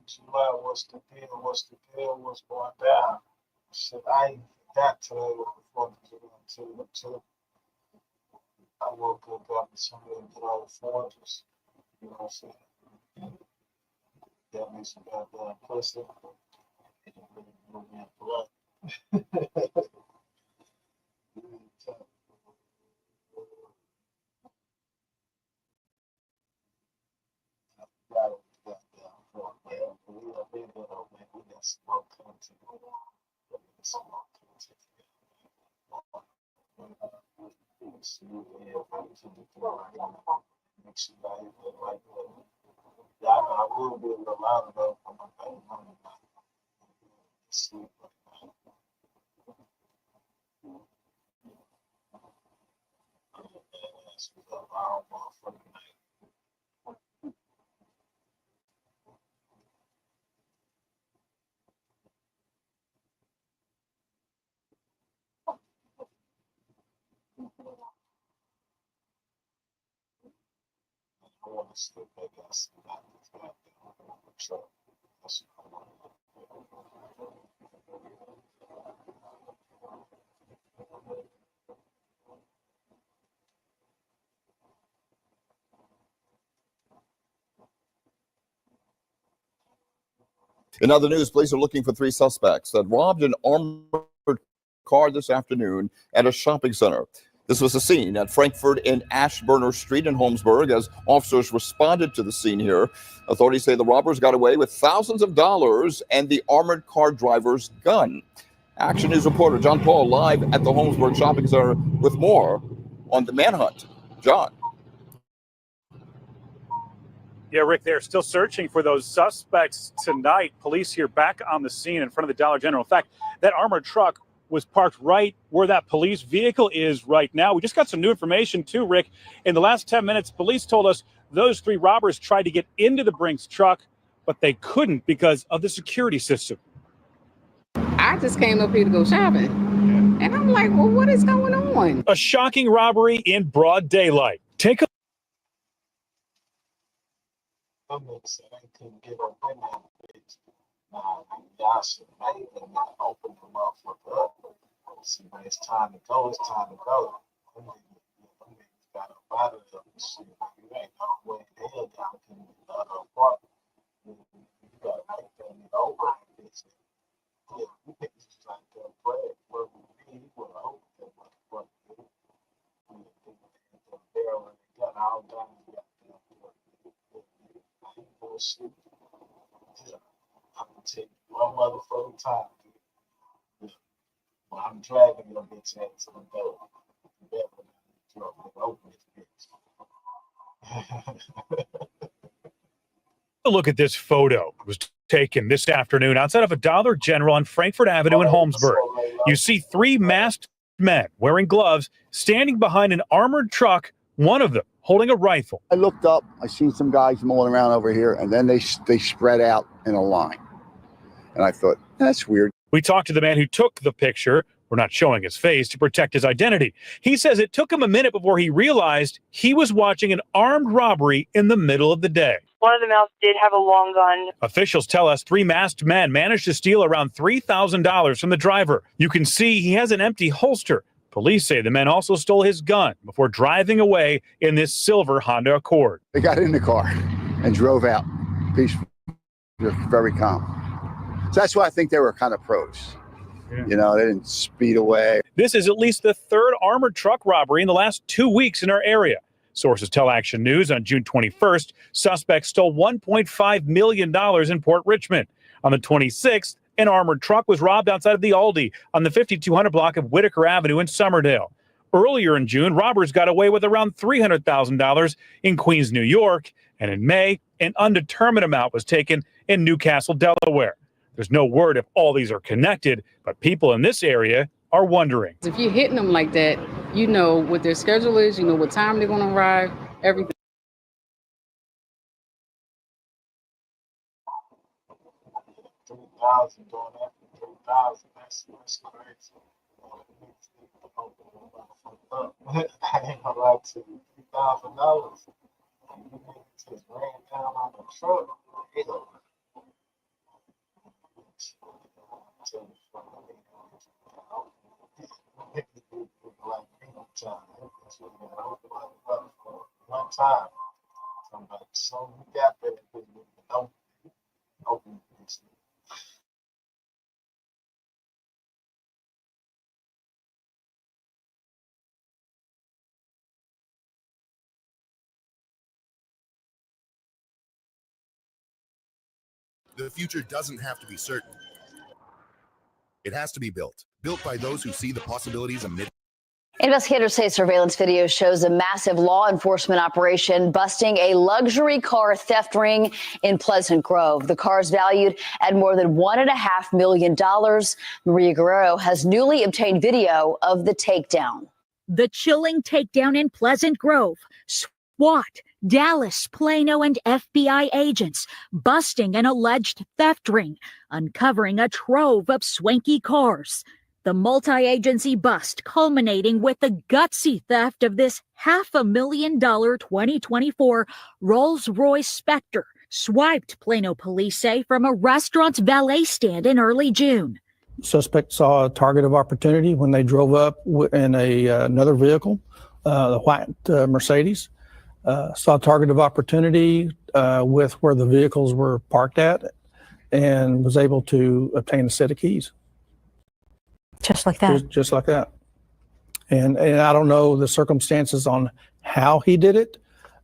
July, what's the deal? What's going down? Shit, I ain't got today with the 4th of July until I woke up and somebody put all the forges. You know what I'm saying? Got me some goddamn pussy. In other news, police are looking for 3 suspects that robbed an armored car this afternoon at a shopping center. This was a scene at Frankfurt and Ashburner Street in Holmesburg as officers responded to the scene here. Authorities say the robbers got away with thousands of dollars and the armored car driver's gun. Action News reporter John Paul live at the Holmesburg Shopping Center with more on the manhunt. John. Yeah, Rick, they're still searching for those suspects tonight. Police here back on the scene in front of the Dollar General. In fact, that armored truck was parked right where that police vehicle is right now. We just got some new information too, Rick. In the last 10 minutes, police told us those 3 robbers tried to get into the Brinks truck, but they couldn't because of the security system. I just came up here to go shopping. And I'm like, well, what is going on? A shocking robbery in broad daylight. Take a Somebody said they couldn't get up in that bitch. Nah, y'all should make them and open the motherfucker up. See, when it's time to go, it's time to go. Them niggas got up out of there and shit. You ain't no way in hell y'all can get out of the apartment. You gotta make them get over that bitch. Yeah, you niggas just like that bread. What we need, what I hope that motherfucker. The barrel and the gun all down. Bullshit. Yeah. I'm gonna take one motherfucking time. Yeah. Well, I'm dragging your bitch ass to the door. You better open this bitch. look at this photo. It was taken this afternoon outside of a Dollar General on Frankfurt Avenue in Holmesburg. You see 3 masked men wearing gloves standing behind an armored truck, one of them holding a rifle. I looked up, I seen some guys mulling around over here, and then they spread out in a line. And I thought, that's weird. We talked to the man who took the picture. We're not showing his face to protect his identity. He says it took him a minute before he realized he was watching an armed robbery in the middle of the day. One of the males did have a long gun. Officials tell us 3 masked men managed to steal around $3,000 from the driver. You can see he has an empty holster. Police say the men also stole his gun before driving away in this silver Honda Accord. They got in the car and drove out peaceful, just very calm. So that's why I think they were kind of pros. Yeah. You know, they didn't speed away. This is at least the 3rd armored truck robbery in the last 2 weeks in our area. Sources tell Action News on June 21st, suspects stole $1.5 million in Port Richmond. On the 26th, an armored truck was robbed outside of the Aldi on the 5200 block of Whitaker Avenue in Somerdale. Earlier in June, robbers got away with around $300,000 in Queens, New York. And in May, an undetermined amount was taken in Newcastle, Delaware. There's no word if all these are connected, but people in this area are wondering. If you're hitting them like that, you know what their schedule is, you know what time they're going to arrive, everything. Going after 3,000, that's crazy. I ain't gonna lie to you, $3,000. You just ran down on the truck. One time, somebody, so we got that, don't open this. The future doesn't have to be certain. It has to be built. Built by those who see the possibilities amid. Investigators say surveillance video shows a massive law enforcement operation busting a luxury car theft ring in Pleasant Grove. The car is valued at more than $1.5 million. Maria Guerrero has newly obtained video of the takedown. The chilling takedown in Pleasant Grove. SWAT, Dallas, Plano, and FBI agents busting an alleged theft ring, uncovering a trove of swanky cars. The multi-agency bust culminating with the gutsy theft of this $500,000 2024 Rolls-Royce Spectre, swiped, Plano police say, from a restaurant's valet stand in early June. Suspect saw a target of opportunity when they drove up in another vehicle, the white Mercedes. Saw a target of opportunity with where the vehicles were parked at and was able to obtain a set of keys. Just like that? Just like that. And I don't know the circumstances on how he did it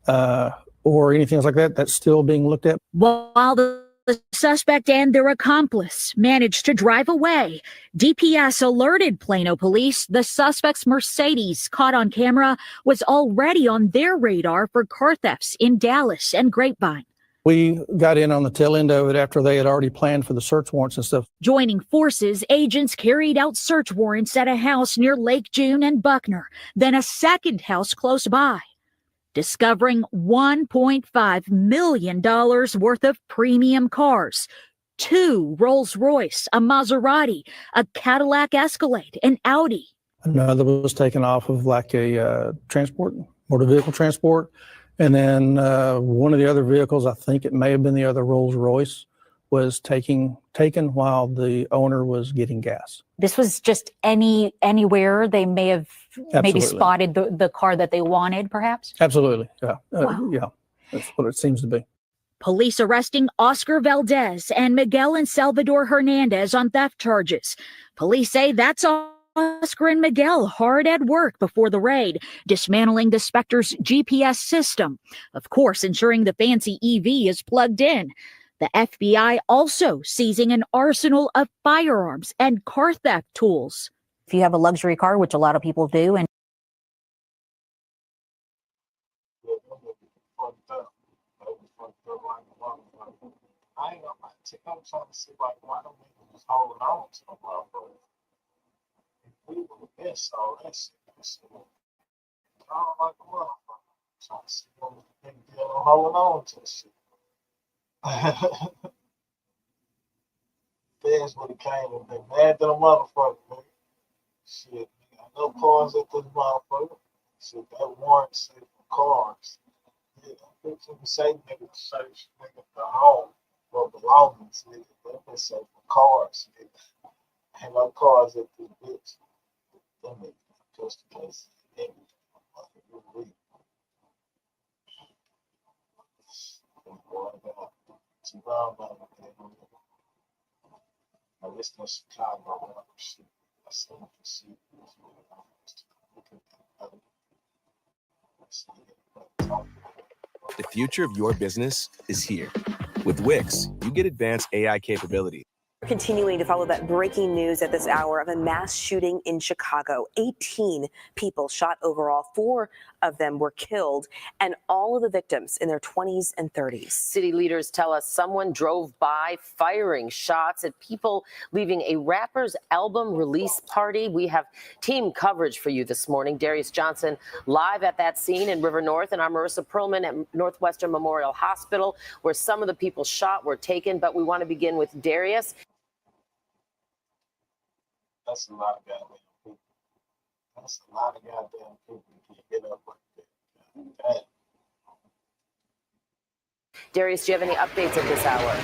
or anything like that. That's still being looked at. While the suspect and their accomplice managed to drive away, DPS alerted Plano police the suspect's Mercedes, caught on camera, was already on their radar for car thefts in Dallas and Grapevine. We got in on the tail end of it after they had already planned for the search warrants and stuff. Joining forces, agents carried out search warrants at a house near Lake June and Buckner, then a second house close by, discovering $1.5 million worth of premium cars, 2 Rolls-Royce, a Maserati, a Cadillac Escalade, an Audi. Another was taken off of like a motor vehicle transport. And then one of the other vehicles, I think it may have been the other Rolls Royce, was taken while the owner was getting gas. This was just anywhere they may have maybe Absolutely. spotted the car that they wanted, perhaps? Absolutely. Yeah. Wow. Yeah. That's what it seems to be. Police arresting Oscar Valdez and Miguel and Salvador Hernandez on theft charges. Police say that's Oscar and Miguel hard at work before the raid, dismantling the Spectre's GPS system. Of course, ensuring the fancy EV is plugged in. The FBI also seizing an arsenal of firearms and car theft tools. If you have a luxury car, which a lot of people do, and I'm trying to see like why don't we just hold on to the motherfucker? If we would have missed all that shit, I don't like the motherfucker. I'm trying to see what the big deal on holding on to the shit. Feds would have came and been mad to the motherfucker, man. Shit, I know cars at this motherfucker. Shit, that warrant said for cars. Yeah, I think you can say nigga search nigga the home for belongings, nigga. They say for cars, nigga. Ain't no cars at this bitch. Them niggas just in case. Nigga, weak. I listen to Chicago shit. I see shit. The future of your business is here. With Wix, you get advanced AI capabilities. Continuing to follow that breaking news at this hour of a mass shooting in Chicago. 18 people shot overall. 4 of them were killed, and all of the victims in their 20s and 30s. City leaders tell us someone drove by firing shots at people leaving a rapper's album release party. We have team coverage for you this morning. Darius Johnson live at that scene in River North, and our Marissa Perlman at Northwestern Memorial Hospital, where some of the people shot were taken. But we want to begin with Darius. That's a lot of goddamn people. That's a lot of goddamn people to get up like that. Damn. Darius, do you have any updates at this hour?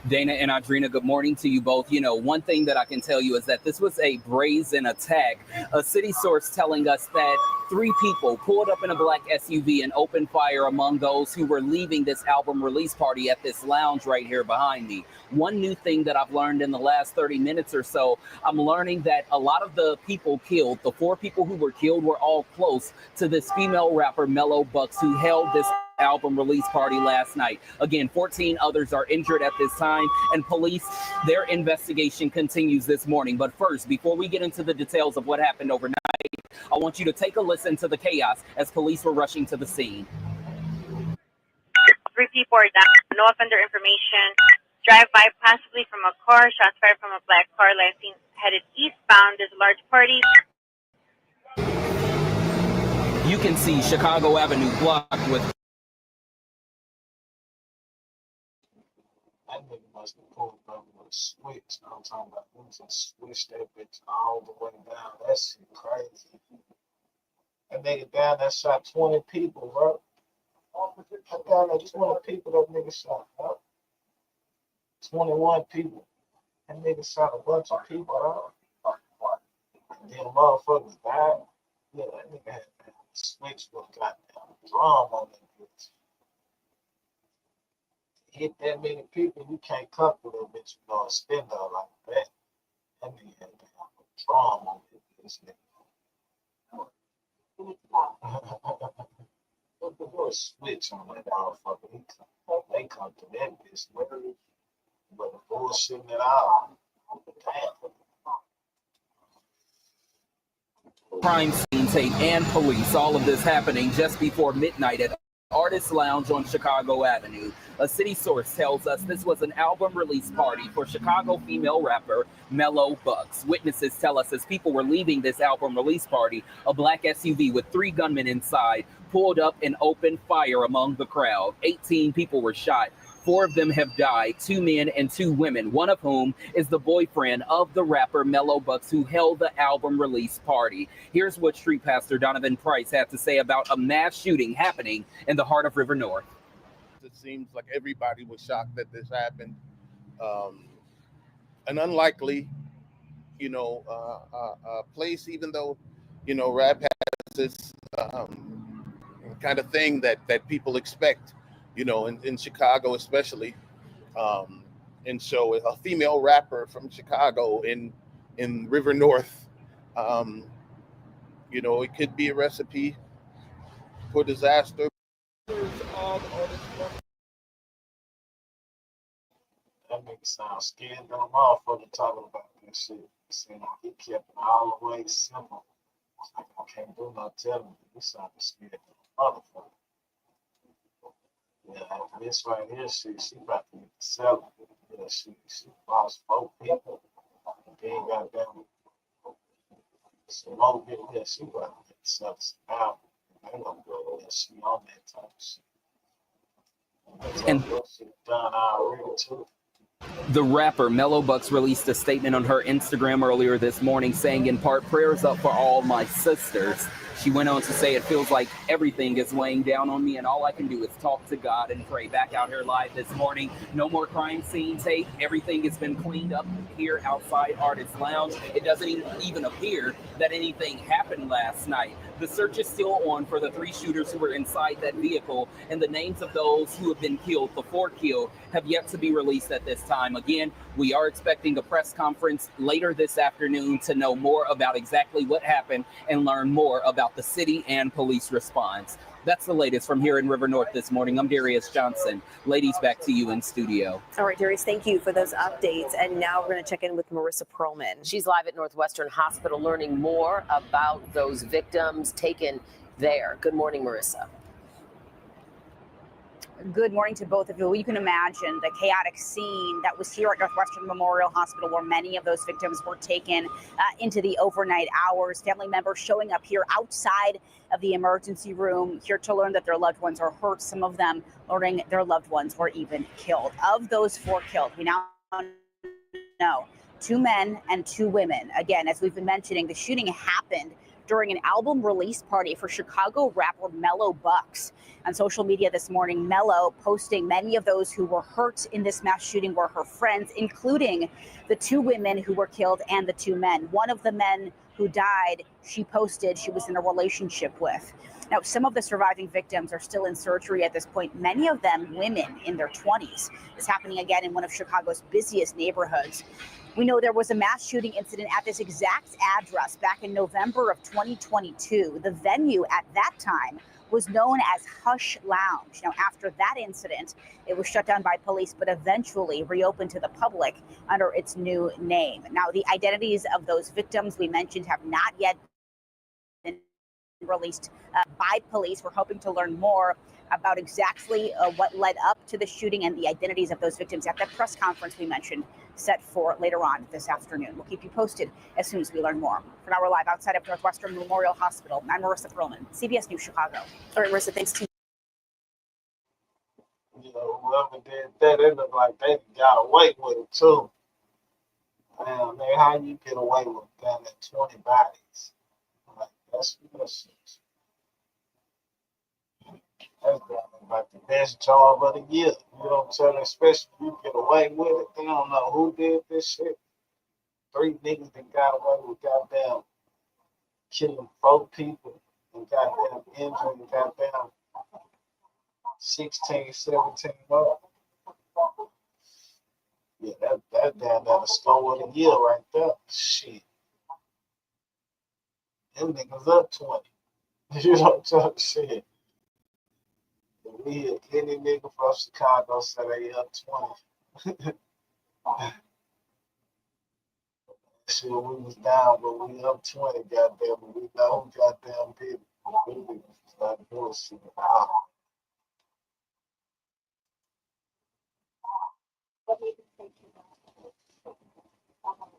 Dana and Audrina, good morning to you both. You know, one thing that I can tell you is that this was a brazen attack. A city source telling us that 3 people pulled up in a black SUV and opened fire among those who were leaving this album release party at this lounge right here behind me. One new thing that I've learned in the last 30 minutes or so, I'm learning that a lot of the people killed, the 4 people who were killed, were all close to this female rapper, Mellow Bucks, who held this album release party last night. Again, 14 others are injured at this time, and police, their investigation continues this morning. But first, before we get into the details of what happened overnight, I want you to take a listen to the chaos as police were rushing to the scene. 3 people are down. No offender information. Drive by possibly from a car. Shots fired from a black car. Last seen headed eastbound. There's a large party. You can see Chicago Avenue blocked with That nigga must have pulled up with a switch. I'm talking about him just switched that bitch all the way down. That shit crazy. That nigga down there shot 20 people, bro. That down there 20 people that nigga shot, bro. 21 people. That nigga shot a bunch of people, bro. And then motherfuckers died. Yeah, that nigga had a switch with a goddamn drum on that bitch. Hit that many people, you can't cut with that bitch, you know, a spin out like that. That nigga had a drum on that bitch. Put a switch on that motherfucker. They come to that bitch, but the bullshitting it out. Damn. crime scene tape and police. All of this happening just before midnight at Artist Lounge on Chicago Avenue. A city source tells us this was an album release party for Chicago female rapper Mellow Bucks. Witnesses tell us as people were leaving this album release party, a black SUV with 3 gunmen inside pulled up and opened fire among the crowd. 18 people were shot. 4 of them have died, 2 men and 2 women, one of whom is the boyfriend of the rapper Mellow Bucks, who held the album release party. Here's what Street Pastor Donovan Price had to say about a mass shooting happening in the heart of River North. It seems like everybody was shocked that this happened. An unlikely, place, even though, rap has this kind of thing that people expect, in Chicago especially. And so a female rapper from Chicago in River North, it could be a recipe for disaster. That nigga sound scared of them motherfucker talking about this shit. Saying he kept it all the way simple. It's like, I can't do no telling you. You sound scared of the motherfucker. Yeah, after this right here, she about to get the selling. Yeah, she lost 4 people. And then goddamn some more people here. She about to get the selling out. They gonna go there. She on that type of shit. And shit done already too. the rapper Mellow Bucks released a statement on her Instagram earlier this morning saying, in part, prayers up for all my sisters. She went on to say, it feels like everything is weighing down on me and all I can do is talk to God and pray. Back out here live this morning. No more crime scene tape. Everything has been cleaned up here outside Artist Lounge. It doesn't even appear that anything happened last night. The search is still on for the 3 shooters who were inside that vehicle, and the names of those who have been killed, the 4 killed, have yet to be released at this time. Again, we are expecting a press conference later this afternoon to know more about exactly what happened and learn more about the city and police response. That's the latest from here in River North this morning. I'm Darius Johnson. Ladies, back to you in studio. All right, Darius, thank you for those updates. And now we're going to check in with Marissa Perlman. She's live at Northwestern Hospital learning more about those victims taken there. Good morning, Marissa. Good morning to both of you. You can imagine the chaotic scene that was here at Northwestern Memorial Hospital, where many of those victims were taken into the overnight hours. Family members showing up here outside of the emergency room, here to learn that their loved ones are hurt. Some of them learning their loved ones were even killed. Of those 4 killed, we now know 2 men and 2 women. Again, as we've been mentioning, the shooting happened during an album release party for Chicago rapper Mellow Bucks. On social media this morning, Mellow posting many of those who were hurt in this mass shooting were her friends, including the 2 women who were killed and the 2 men. One of the men who died, she posted she was in a relationship with. Now, some of the surviving victims are still in surgery at this point, many of them women in their 20s. It's happening again in one of Chicago's busiest neighborhoods. We know there was a mass shooting incident at this exact address back in November of 2022. The venue at that time was known as Hush Lounge. Now, after that incident, it was shut down by police, but eventually reopened to the public under its new name. Now, the identities of those victims we mentioned have not yet been released by police. We're hoping to learn more about exactly what led up to the shooting and the identities of those victims at that press conference we mentioned, set for later on this afternoon. We'll keep you posted as soon as we learn more. For now, we're live outside of Northwestern Memorial Hospital. I'm Marissa Perlman, CBS News Chicago. All right, Marissa, thanks to you. Whoever did that, it looked like they got away with it too. Man, how you get away with damn near 20 bodies? Like, that's like the best job of the year. You know what I'm saying? Especially if you get away with it. They don't know who did this shit. 3 niggas that got away with goddamn killing 4 people and goddamn injuring goddamn 16, 17 more. Yeah, that damn the score of the year right there. Shit. Them niggas up 20. You know what I'm saying? Shit. We hear any nigga from Chicago say they up 20. Shit, we was down, but we up 20, goddamn. But we know who goddamn did it. We niggas start bullshit. I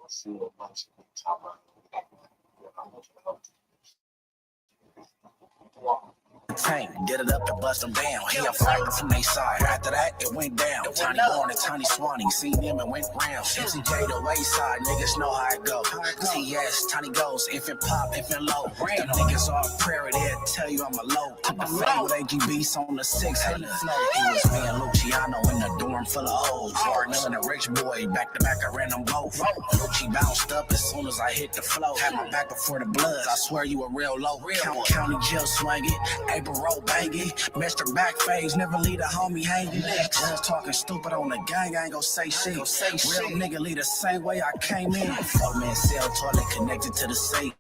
see a bunch of talking about tank, get it up and bust them down. He a fighter from they side. After that, it went down. Tiny Born and Tiny Swanee, seen them and went round. MCJ the wayside, niggas know how it go. TS, Tiny Ghost, infant pop, infant low. Them niggas all prairie, they'll tell you I'm a low. Took the fade with AGBs on the 6, hitting the flow. He was me and Luciano in the dorm full of hoes. Hardness and a rich boy, back to back, I ran them both. Lucci bounced up as soon as I hit the flow. Had my back before the bloods, I swear you a real low. County jail swinging, April roll banging. Mr. Back phase, never leave a homie hanging. Just talking stupid on the gang, I ain't gon' say shit. Real nigga leave the same way I came in. 4-man cell toilet connected to the safe.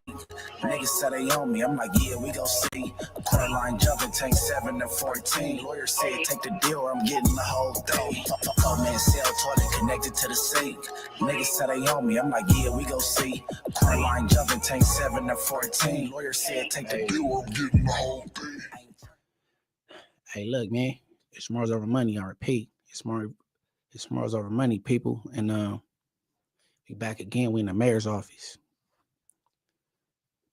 Niggas said they on me, I'm like, yeah, we gon' see. Quarter line jumping, tank 7 and 14. Lawyer said, take the deal or I'm getting the whole thing. 4-man cell toilet connected to the safe. Niggas said they on me, I'm like, yeah, we gon' see. Quarter line jumping, tank 7 and 14. Lawyer said, take the deal or I'm getting the whole thing. Hey, look, man, it's more over money. I repeat, it's more over money, people. And we back again. We in the mayor's office.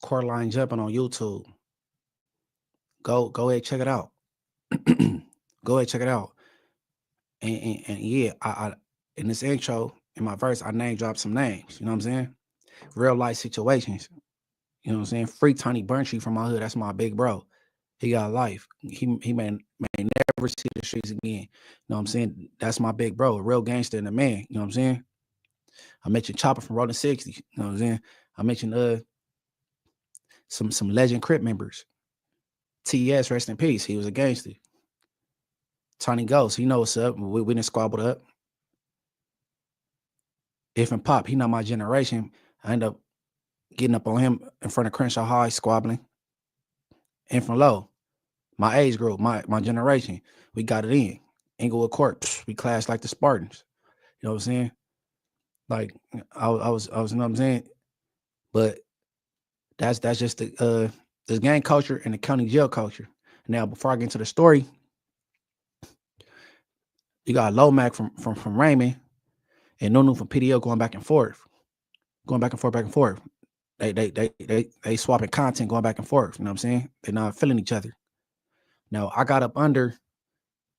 Court line jumping on YouTube. Go ahead, check it out. Go ahead, check it out. And yeah, I in this intro, in my verse, I name dropped some names. You know what I'm saying? Real life situations. You know what I'm saying? Free Tony Burntree from my hood. That's my big bro. He got life. He may never see the streets again. You know what I'm saying? That's my big bro, a real gangster and a man. You know what I'm saying? I mentioned Chopper from Rolling 60. You know what I'm saying? I mentioned some legend Crip members. TS, rest in peace. He was a gangster. Tiny Ghost, he know what's up. We didn't squabble up. If and Pop, he not my generation. I end up getting up on him in front of Crenshaw High, squabbling. Infant Low, my age group, my generation, we got it in. Inglewood Court, we clashed like the Spartans. You know what I'm saying? Like I was, you know what I'm saying? But that's just the gang culture and the county jail culture. Now, before I get into the story, you got Lomac from Raymond and Nunu from PDO going back and forth. They swapping content, going back and forth. You know what I'm saying? They're not feeling each other. Now, I got up under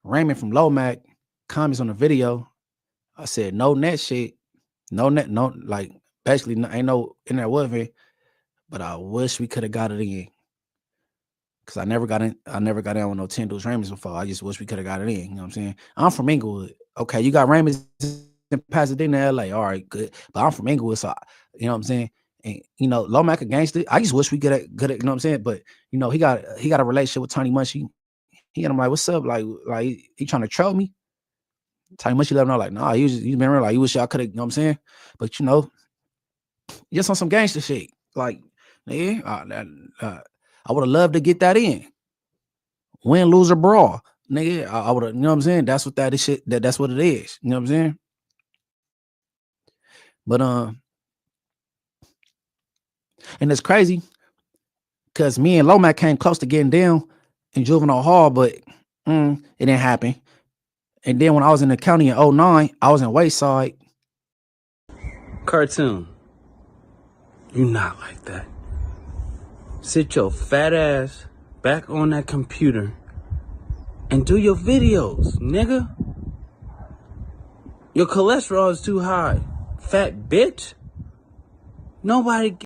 Raymond from Lomac, comments on the video. I said, no net shit. No net, no, like, basically, ain't no in there with it. But I wish we could have got it in. Because I never got in with no 10 dudes Raymonds before. I just wish we could have got it in. You know what I'm saying? I'm from Inglewood. Okay, you got Raymonds in Pasadena, LA. All right, good. But I'm from Inglewood, so you know what I'm saying? And you know, Lomac a gangster. I just wish we could have, you know what I'm saying? But you know, he got a relationship with Tony Munchie. He and I'm like, what's up? Like he trying to troll me? Tony Munchie let him know, like, nah, he's been real, like, you wish y'all could have, you know what I'm saying? But you know, just on some gangster shit. Like, yeah, I would have loved to get that in. Win, lose, or brawl. Nigga, I would have, you know what I'm saying? That's what that is shit. That's what it is. You know what I'm saying? But and it's crazy because me and Lomac came close to getting down in juvenile hall, but it didn't happen. And then when I was in the county in 2009, I was in Wayside. Cartoon, you not like that. Sit your fat ass back on that computer and do your videos, nigga. Your cholesterol is too high. Fat bitch. Nobody